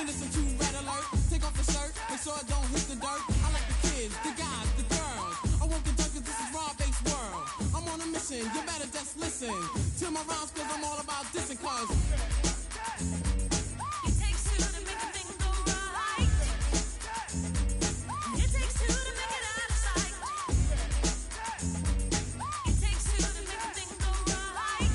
listen to Red Alert. Take off the shirt, make sure it don't hit the dirt. I like the kids, the guys, the girls. I want the dirt 'cause this is raw-based world. I'm on a mission, you better just listen to my rhymes 'cause I'm all about dissing 'cause it takes two to make a thing go right. It takes two to make it out of sight. It takes two to make a thing go right.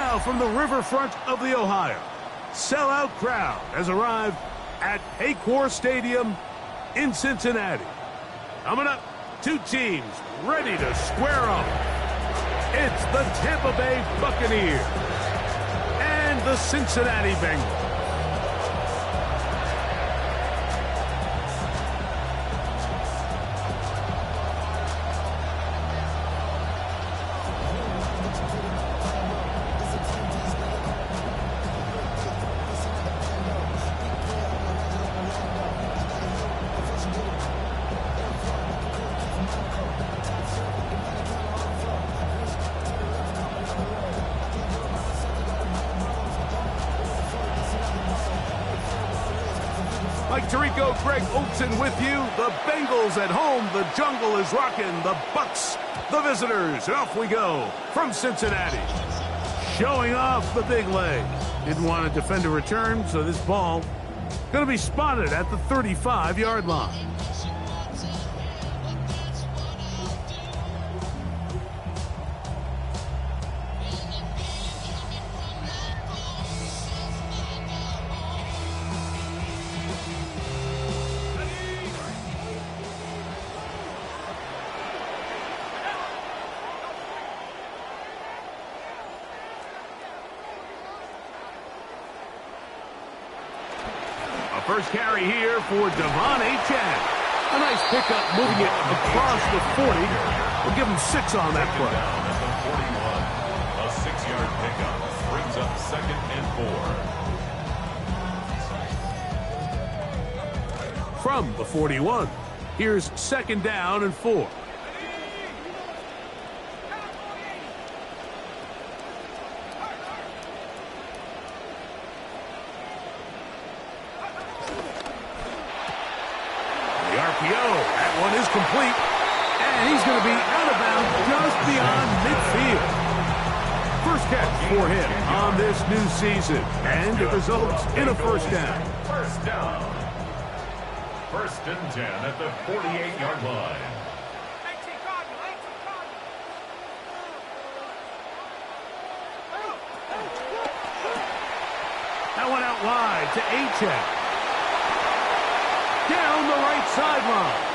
Now from the riverfront of the Ohio, sellout crowd has arrived at Paycor Stadium in Cincinnati. Coming up, two teams ready to square off. It's the Tampa Bay Buccaneers and the Cincinnati Bengals. Mike Tirico, Greg Olson with you. The Bengals at home. The jungle is rocking. The Bucs, the visitors. And off we go from Cincinnati. Showing off the big leg. Didn't want to defend a return, so this ball going to be spotted at the 35-yard line. First carry here for Devon Achane. A nice pickup moving it across the 40. We'll give him 6 on that play. A 6-yard pickup brings up 2nd and 4. From the 41, here's 2nd down and 4. That one is complete, and he's going to be out of bounds just beyond midfield. First catch for him on this new season, and it results in a first down. First down. 1st and 10 at the 48-yard line. That one out wide to Achane. Down the right sideline.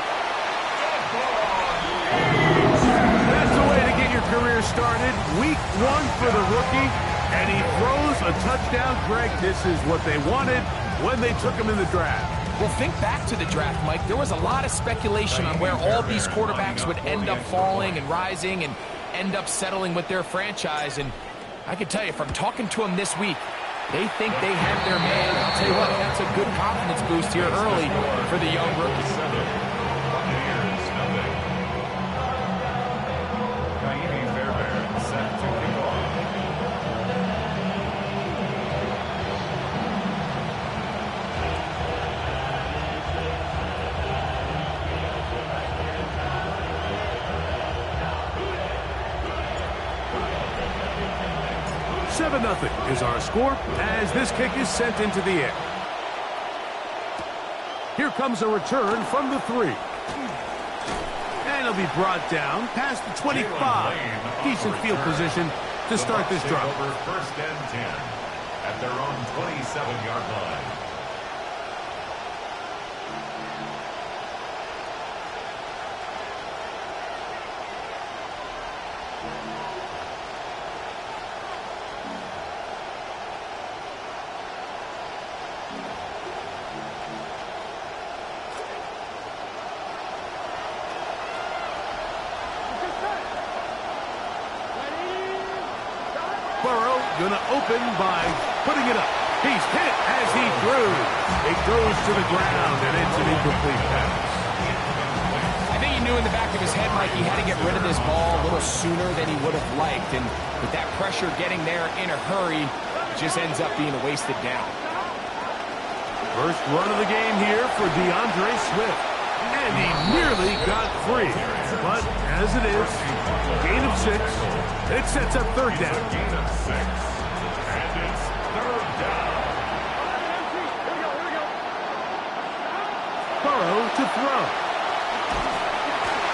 That's the way to get your career started. Week 1 for the rookie, and he throws a touchdown. Greg, this is what they wanted when they took him in the draft. Well, think back to the draft, Mike. There was a lot of speculation on where all these quarterbacks would end up falling and rising and end up settling with their franchise. And I can tell you, from talking to them this week, they think they have their man. I'll tell you what, that's a good confidence boost here early for the young rookie. Set to kick off. Nothing is our score as this kick is sent into the air. Here comes a return from the 3. And it'll be brought down past the 25. Decent field position to start this drive. Over 1st and 10 at their own 27-yard line. Gonna open by putting it up. He's hit as he threw. It goes to the ground, and it's an incomplete pass. I think he knew in the back of his head, Mike, he had to get rid of this ball a little sooner than he would have liked. And with that pressure getting there in a hurry, it just ends up being a wasted down. First run of the game here for DeAndre Swift. And he nearly got free. But as it is, gain of 6. It sets up 3rd down. Gain of 6. And it's 3rd down. Burrow to throw.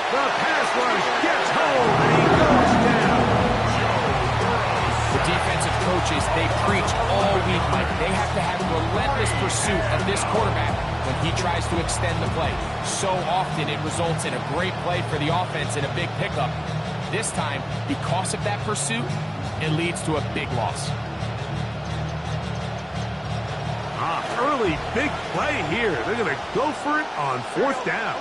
The pass rush gets home, and he goes down. The defensive coaches, they preach all week, Mike. They have to have relentless pursuit of this quarterback when he tries to extend the play. So often it results in a great play for the offense and a big pickup. This time, because of that pursuit, it leads to a big loss. Early big play here. They're going to go for it on 4th down.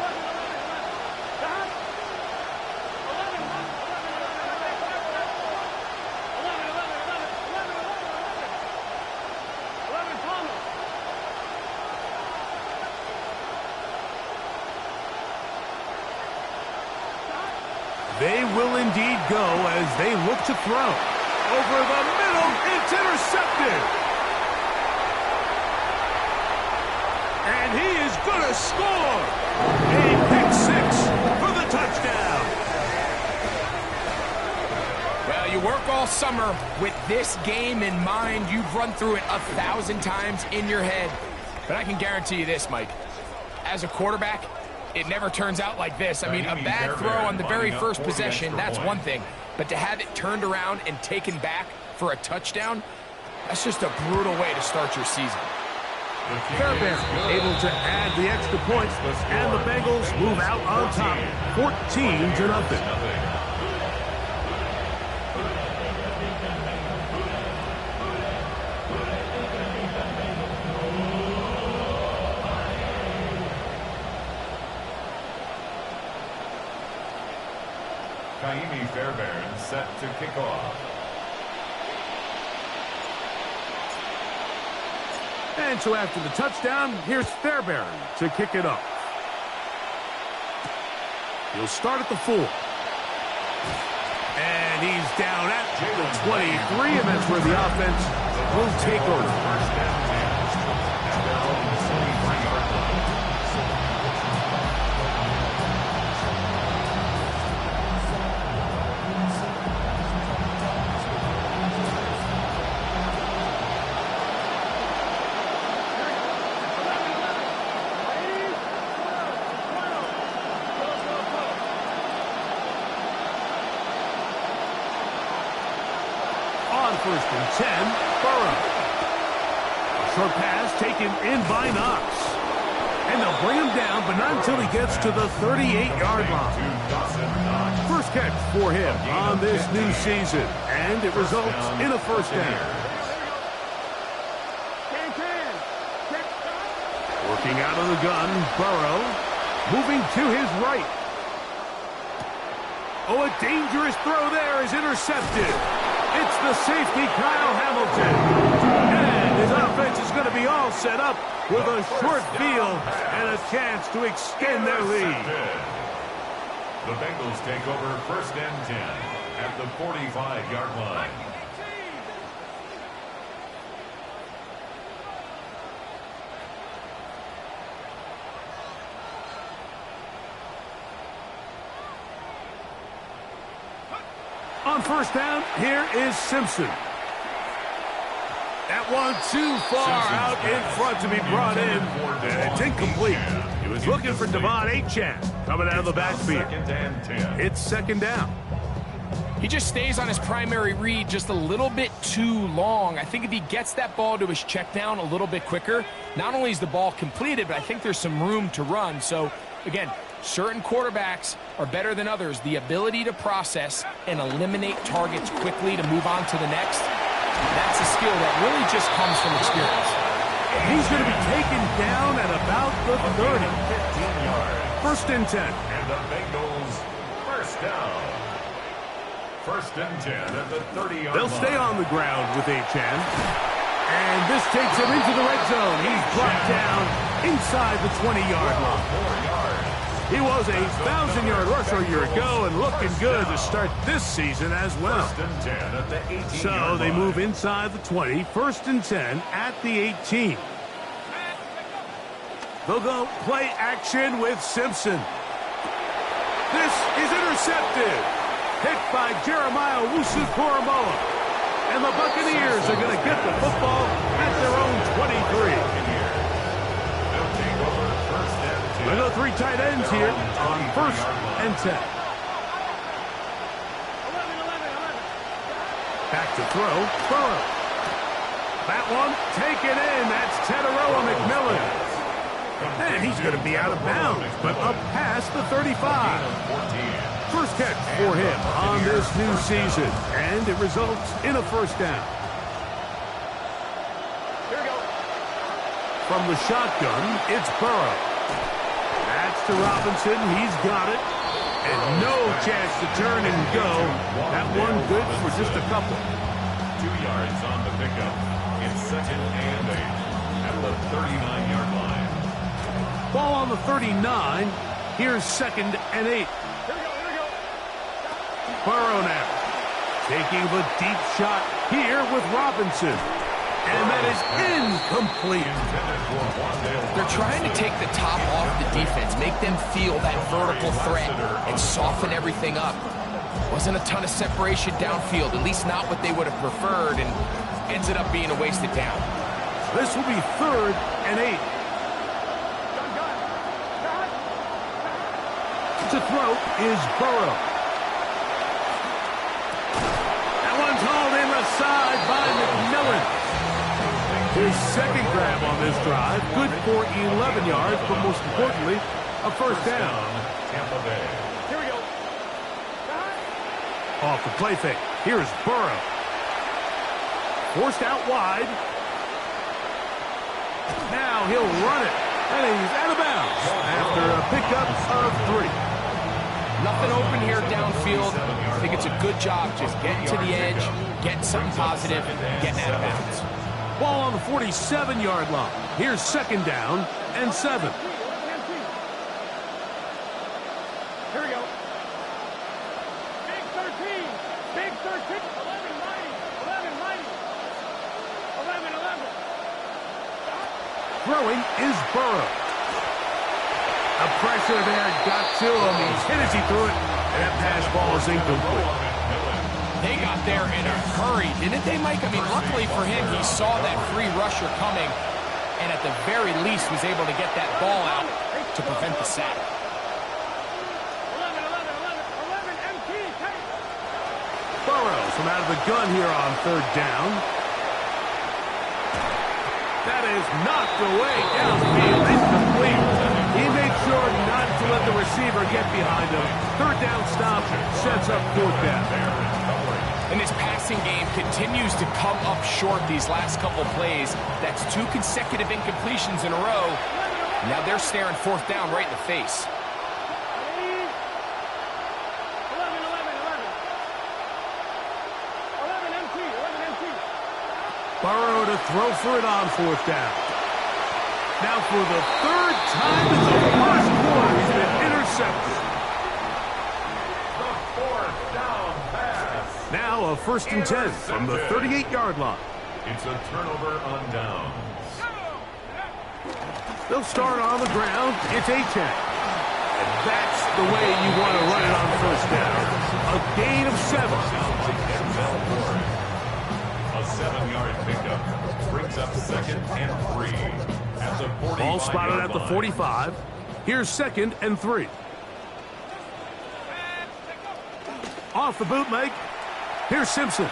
They will indeed go as they look to throw. Over the middle, it's intercepted. And he is going to score. A pick 6 for the touchdown. Well, you work all summer with this game in mind. You've run through it 1,000 times in your head. But I can guarantee you this, Mike. As a quarterback, it never turns out like this. I mean, a bad throw on the very first possession, that's one thing. But to have it turned around and taken back for a touchdown, that's just a brutal way to start your season. Fairbairn able to add the extra points, and the Bengals move out on top, 14-0. Fairbairn set to kick off. And so after the touchdown, here's Fairbairn to kick it off. He'll start at the 4. And he's down at the 23, and that's where the offense will take over. First down, at their own 23-yard line. First and 10, Burrow. A short pass taken in by Knox. And they'll bring him down, but not until he gets to the 38-yard line. First catch for him on this new season, and it results in a first down. Working out of the gun, Burrow. Moving to his right. Oh, a dangerous throw there is intercepted. It's the safety, Kyle Hamilton. And his offense is going to be all set up with a short field and a chance to extend their lead. The Bengals take over first and 10 at the 45-yard line. On first down, here is Simpson. That one too far out in front to be brought in, and it's incomplete. He was looking for Devon Achane coming out of the backfield. It's second down. He just stays on his primary read just a little bit too long. I think if he gets that ball to his check down a little bit quicker, not only is the ball completed, but I think there's some room to run. So, again, certain quarterbacks are better than others. The ability to process and eliminate targets quickly to move on to the next, that's a skill that really just comes from experience. He's going to be taken down at about the 30. 15 yards. First and 10. And the Bengals first down. First and 10 at the 30-yard line. They'll stay on the ground with Achane. And this takes him into the red zone. He's brought down inside the 20-yard line. 4 yards. He was a 1,000-yard rusher a year ago and looking good to start this season as well. First and 10 at the 18-yard So line. they move inside the 20, first and 10 at the 18. They'll go play action with Simpson. This is intercepted. Hit by Jeremiah Owusu-Koramoah. And the Buccaneers are going to get the football at their own 23. We'll go 3 tight ends here on first and 10. Back to throw, Burrow. That one taken in. That's Teteroa McMillan. And he's going to be out of bounds, but up past the 35. First catch for him on this new season, and it results in a first down. Here we go. From the shotgun, it's Burrow. That's to Robinson. He's got it. And no chance to turn and go. That one good for just a couple. 2 yards on the pickup. It's second and 8 at the 39-yard line. Ball on the 39. Here's second and 8. Here we go. Burrow now. Taking the deep shot here with Robinson. And that is incomplete. They're trying to take the top off the defense, make them feel that vertical threat, and soften everything up. Wasn't a ton of separation downfield, at least not what they would have preferred, and ended up being a wasted down. This will be third and 8. To throw is Burrow. That one's hauled in the side by McMillan. His second grab on this drive, good for 11 yards, but most importantly, a first down. Tampa Bay. Here we go. Off the play fake, here's Burrow. Forced out wide. Now he'll run it, and he's out of bounds after a pickup of 3. Nothing open here downfield. I think it's a good job just getting to the edge, getting something positive, getting out of bounds. Ball on the 47-yard line. Here's second down and 7. Here we go. Big 13. Big 13. 11 mighty. 11 mighty. 11. Throwing is Burrow. The pressure there got to him. He's hit as he threw it, and that pass ball is incomplete. They got there in a hurry, didn't they, Mike? I mean, luckily for him, he saw that free rusher coming, and at the very least was able to get that ball out to prevent the sack. 11 MT. Burrow from out of the gun here on third down. That is knocked away downfield, incomplete. He made sure not to let the receiver get behind him. Third down stop sets up fourth down. And his passing game continues to come up short these last couple plays. That's 2 consecutive incompletions in a row. Now they're staring fourth down right in the face. 11 MT. Burrow to throw for it on fourth down. Now for the third time in the first quarter, he's been intercepted. The fourth down pass. Now a first and 10 from the 38-yard line. It's a turnover on downs. They'll start on the ground. It's A-check. And that's the way you want to run it on first down. A gain of 7. A 7-yard pickup brings up second and 3. At the 45 Ball spotted at the 45. Here's second and 3. Off the bootleg. Here's Simpson.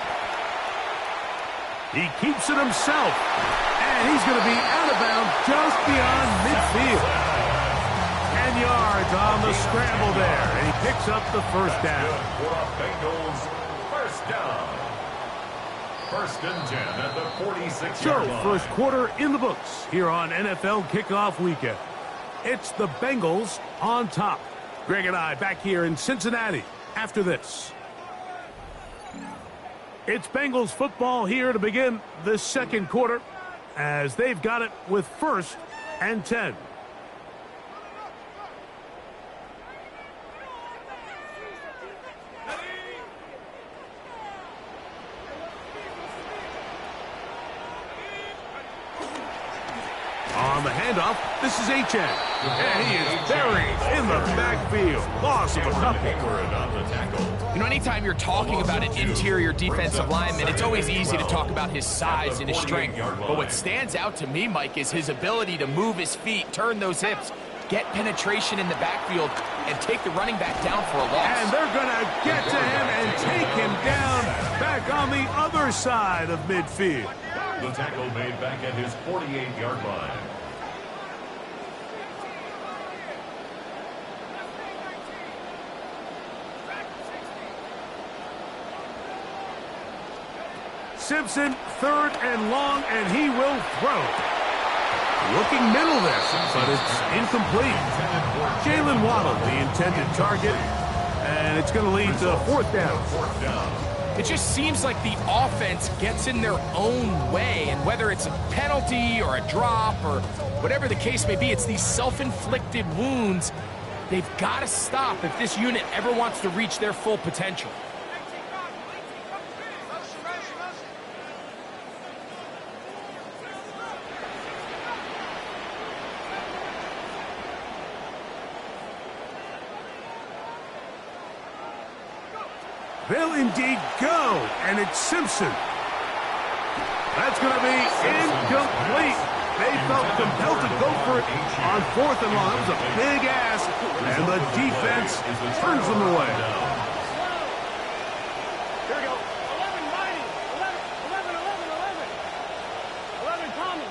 He keeps it himself. And he's going to be out of bounds just beyond midfield. 10 yards on the scramble there. And he picks up the first down. For a Bengals first down. First and 10 at the 46-yard So, line. first quarter in the books here on NFL Kickoff Weekend. It's the Bengals on top. Greg and I back here in Cincinnati after this. It's Bengals football here to begin the second quarter as they've got it with first and 10. On the handoff, this is Achan. And he is buried in the backfield. Loss of a couple. Hayward on the tackle. You know, anytime you're talking about an interior defensive lineman, it's always easy to talk about his size and his strength. But what stands out to me, Mike, is his ability to move his feet, turn those hips, get penetration in the backfield, and take the running back down for a loss. And they're going to get to him and take him down back on the other side of midfield. The tackle made back at his 48-yard line. Simpson, 3rd and long, and he will throw. Looking middle there, but it's incomplete. Jalen Waddle, the intended target, and it's going to lead to 4th down. It just seems like the offense gets in their own way, and whether it's a penalty or a drop or whatever the case may be, it's these self-inflicted wounds. They've got to stop if this unit ever wants to reach their full potential. They'll indeed go, and it's Simpson. That's going to be incomplete. They felt compelled to go for it on 4th and long. That was a big ask, and the defense turns them away. Here we go. 11, Mighty. 11, Tommy.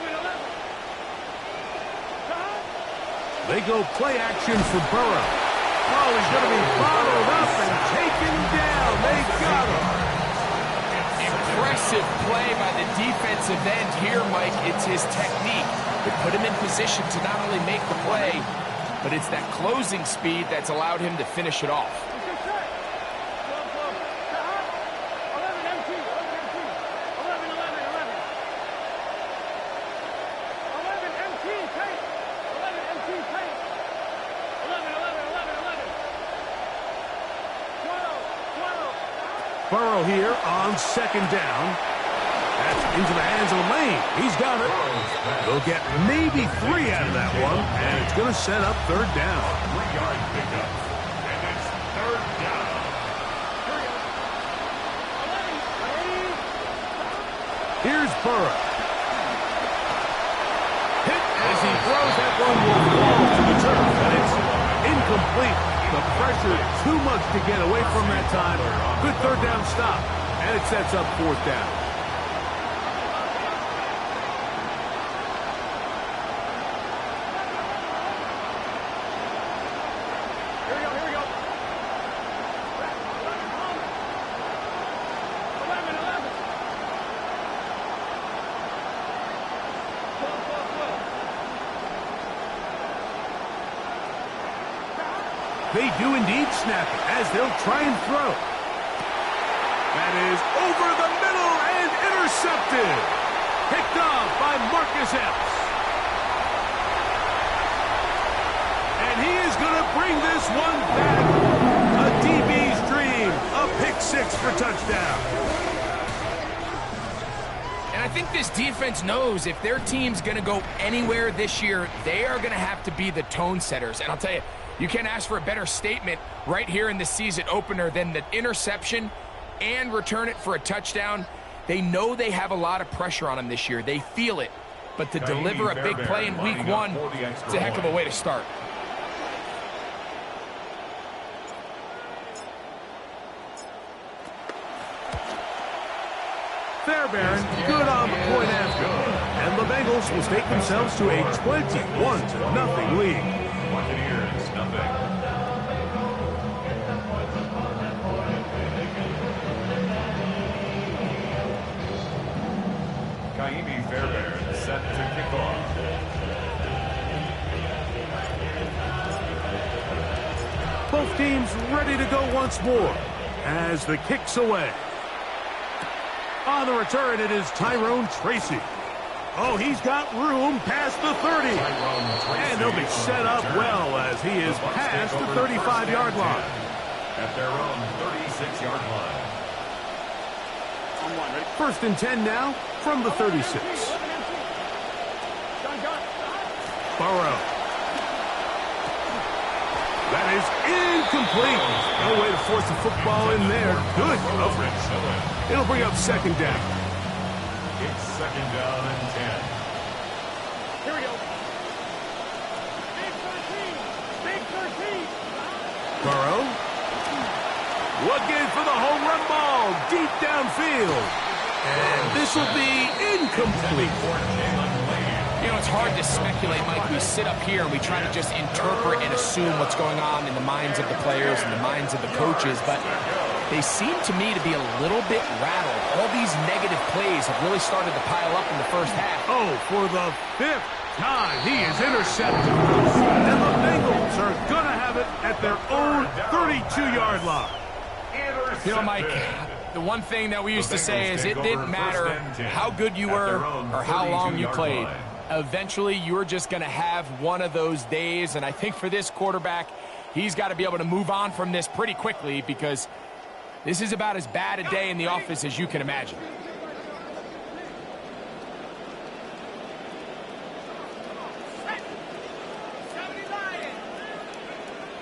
11. They go play action for Burrow. Oh, he's going to be followed up and taken down. They got him. Impressive play by the defensive end here, Mike. It's his technique. It put him in position to not only make the play, but it's that closing speed that's allowed him to finish it off. Burrow here on 2nd down. That's into the hands of Lane. He's got it. They'll get maybe 3 out of that one, and it's going to set up 3rd down. 3-yard pickup. And it's 3rd down. Here's Burrow. Hit as he throws. That one will fall to the turf, and it's incomplete. The pressure too much to get away from that time. Good 3rd down stop, and it sets up 4th down. Here we go. 12. They do indeed snap it as they'll try and throw. That is over the middle and intercepted. Picked off by Marcus Epps. And he is going to bring this one back. A DB's dream. A pick 6 for touchdown. And I think this defense knows if their team's going to go anywhere this year, they are going to have to be the tone setters. And I'll tell you, you can't ask for a better statement right here in the season opener than the interception and return it for a touchdown. They know they have a lot of pressure on them this year. They feel it. But to deliver a big play in week 1, it's a heck of a way to start. Fairbairn, good on the point after. And the Bengals will stake themselves to a 21-0 lead. Buccaneers, nothing. Kaimi Fairbairn set to kick off. Both teams ready to go once more as the kick's away. On the return, it is Tyrone Tracy. Oh, he's got room past the 30. And they'll be set up well as he is past the 35-yard line. At their own 36-yard line. 1st and 10 now from the 36. Burrow. That is incomplete. No way to force the football in there. Good coverage. It'll bring up 2nd down. It's 2nd down and 10. Here we go. Big 13. Burrow. Looking for the home run ball deep downfield. And this will be incomplete. You know, it's hard to speculate, Mike. We sit up here and we try to just interpret and assume what's going on in the minds of the players and the minds of the coaches, but they seem to me to be a little bit rattled. All these negative plays have really started to pile up in the first half. Oh, for the 5th time, he is intercepted. And the Bengals are going to have it at their own 32-yard line. You know, Mike, the one thing that we used to say is it didn't matter how good you were or how long you played. Eventually, you're just going to have one of those days, and I think for this quarterback, he's got to be able to move on from this pretty quickly because this is about as bad a day in the office as you can imagine.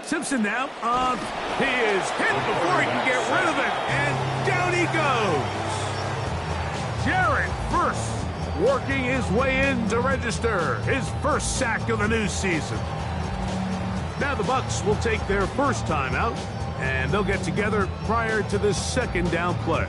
Simpson now. He is hit before he can get rid of it. And down he goes. Jared first working his way in to register his first sack of the new season. Now the Bucs will take their first time out, and they'll get together prior to the second down play.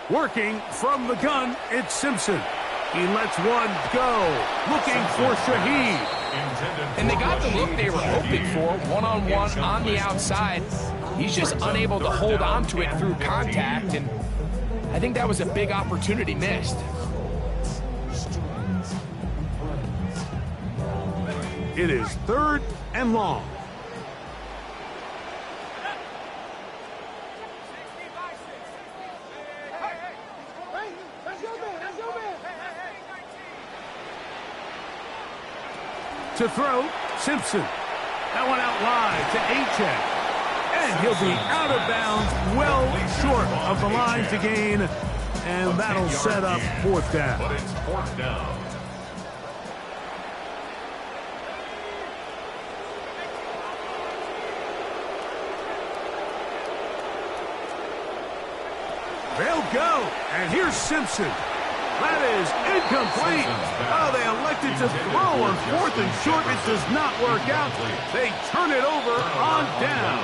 Working from the gun, it's Simpson. He lets one go, looking for Shaheed. And they got the look they were hoping for, one-on-one on the outside. He's just unable to hold on to it through contact, and I think that was a big opportunity missed. It is 3rd and long. To throw, Simpson. That one out wide to Achek. And he'll be out of bounds, well short of the line to gain. And that'll set up 4th down. But it's 4th down. They'll go. And here's Simpson. That is incomplete. Oh, they elected to throw on 4th and short. It does not work out. They turn it over on down.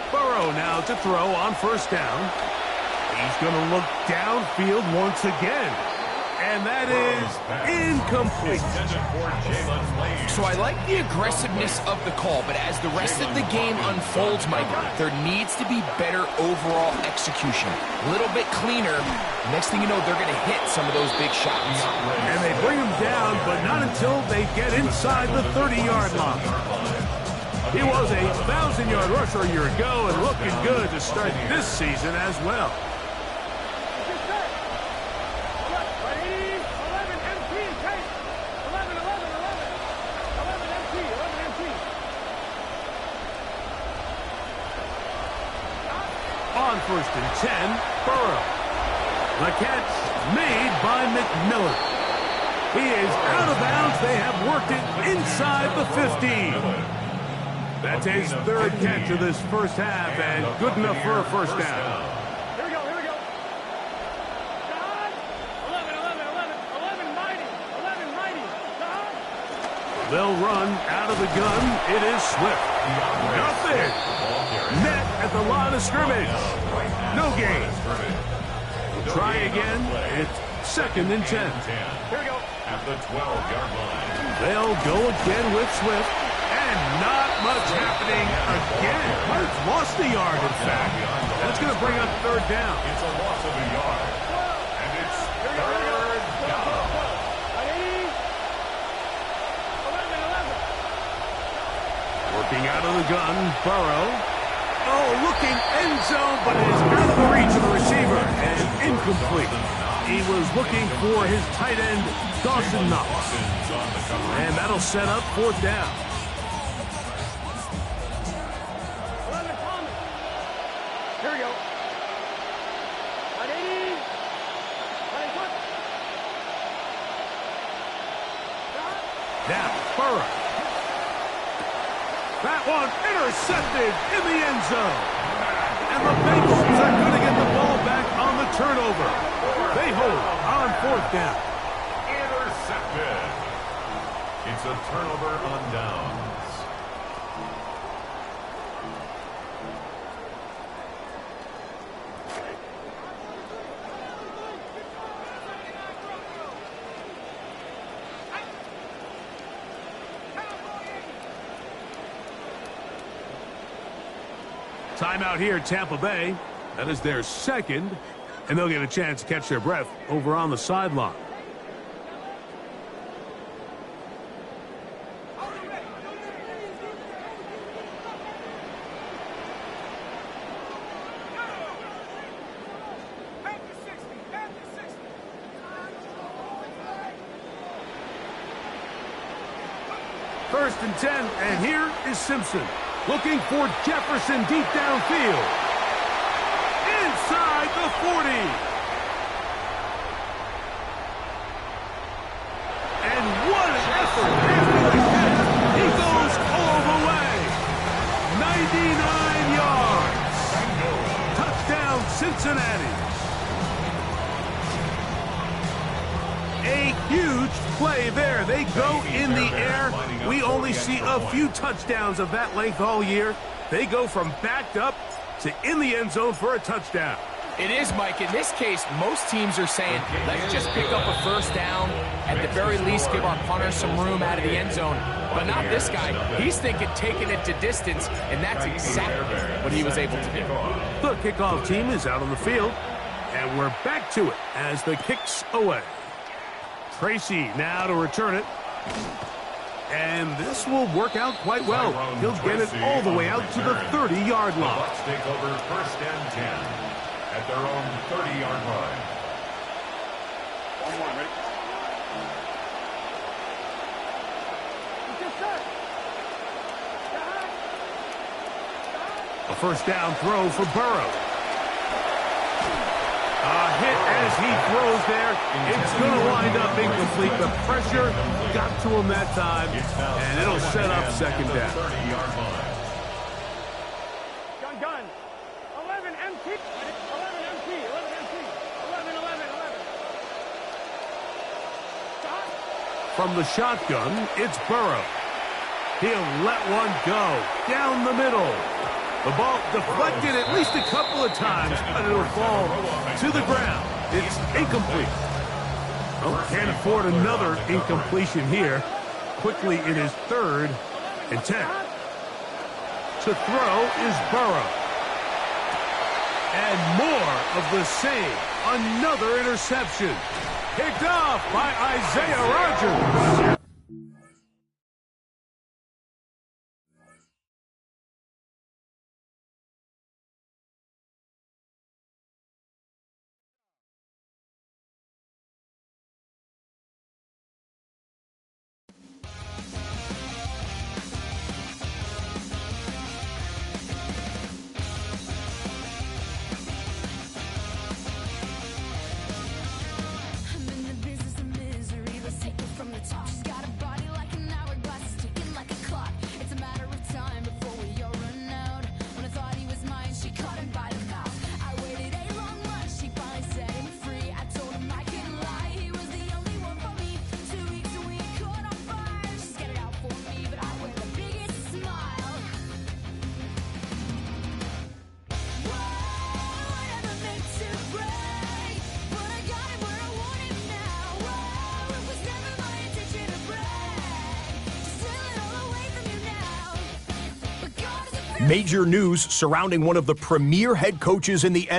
Burrow now to throw on 1st down. He's going to look downfield once again. And that is incomplete. So I like the aggressiveness of the call, but as the rest of the game unfolds, Mike, there needs to be better overall execution. A little bit cleaner. Next thing you know, they're going to hit some of those big shots. And they bring him down, but not until they get inside the 30-yard line. He was a 1,000-yard rusher a year ago and looking good to start this season as well. On 1st and 10, Burrow. The catch made by McMillan. He is out of bounds. They have worked it inside the 15. That's his 3rd catch of this first half, and good enough for a 1st down. Here we go, here we go. God. 11, 11, 11, 11 mighty, 11 mighty. God. They'll run out of the gun. It is Swift. Nothing. Net at the line of scrimmage. No gain. We'll try again. It's 2nd and 10. Here we go. At the 12-yard line. They'll go again with Swift. And not much happening again. Hurts lost a yard, in fact. That's going to bring up 3rd down. It's a loss of a yard. And it's 3rd down. 11. Working out of the gun, Burrow. Oh, looking end zone, but it is out of the reach of the receiver and incomplete. He was looking for his tight end, Dawson Knox. Dawson's on the cover. And that'll set up 4th down. 11, Thomas. Here we go. 180. 120. Now, Burrow. That one intercepted in the end zone. And the Bengals are going to get the ball back on the turnover. They hold on 4th down. Intercepted. It's a turnover on downs. Timeout here, Tampa Bay. That is their 2nd, and they'll get a chance to catch their breath over on the sideline. First and 10, and here is Simpson. Looking for Jefferson deep downfield. Inside the 40. And what an effort after the catch. He goes all the way. 99 yards. Touchdown, Cincinnati. A huge play there. They go in the air. We only see a few touchdowns of that length all year. They go from backed up to in the end zone for a touchdown. It is, Mike. In this case, most teams are saying, let's just pick up a 1st down. At the very least, give our punter some room out of the end zone. But not this guy. He's thinking taking it to distance, and that's exactly what he was able to do. The kickoff team is out on the field, and we're back to it as the kick's away. Tracy now to return it. And this will work out quite well. He'll get it all the way out to the 30-yard line. Bucs take over 1st and 10 at their own 30-yard line. One more, ready? A 1st down throw for Burrow. A hit as he throws there. It's going to wind up incomplete. The pressure got to him that time, and it'll set up 2nd down. 30-yard line. Gun. 11 MT. 11 MT. 11 MT. 11. Stop. From the shotgun, it's Burrow. He'll let one go down the middle. The ball deflected at least a couple of times, but it'll fall to the ground. It's incomplete. Oh, can't afford another incompletion here. Quickly, it is 3rd and 10. To throw is Burrow. And more of the same. Another interception. Picked off by Isaiah Rodgers. I'm in the business of misery. Let's take it from the top. She's got a body like an hourglass, ticking like a clock. It's a matter of time before we all run out. When I thought he was mine, she caught him by the mouth. I waited a long month, she finally set him free. I told him I couldn't lie, he was the only one for me. 2 weeks and we caught on fire. She's got it out for me, but I wear the biggest smile. Whoa, I never meant to break, but I got it where I want it now. Whoa, it was never my intention to break. Just steal it all away from you now. But God is a Major news surrounding one of the premier head coaches in the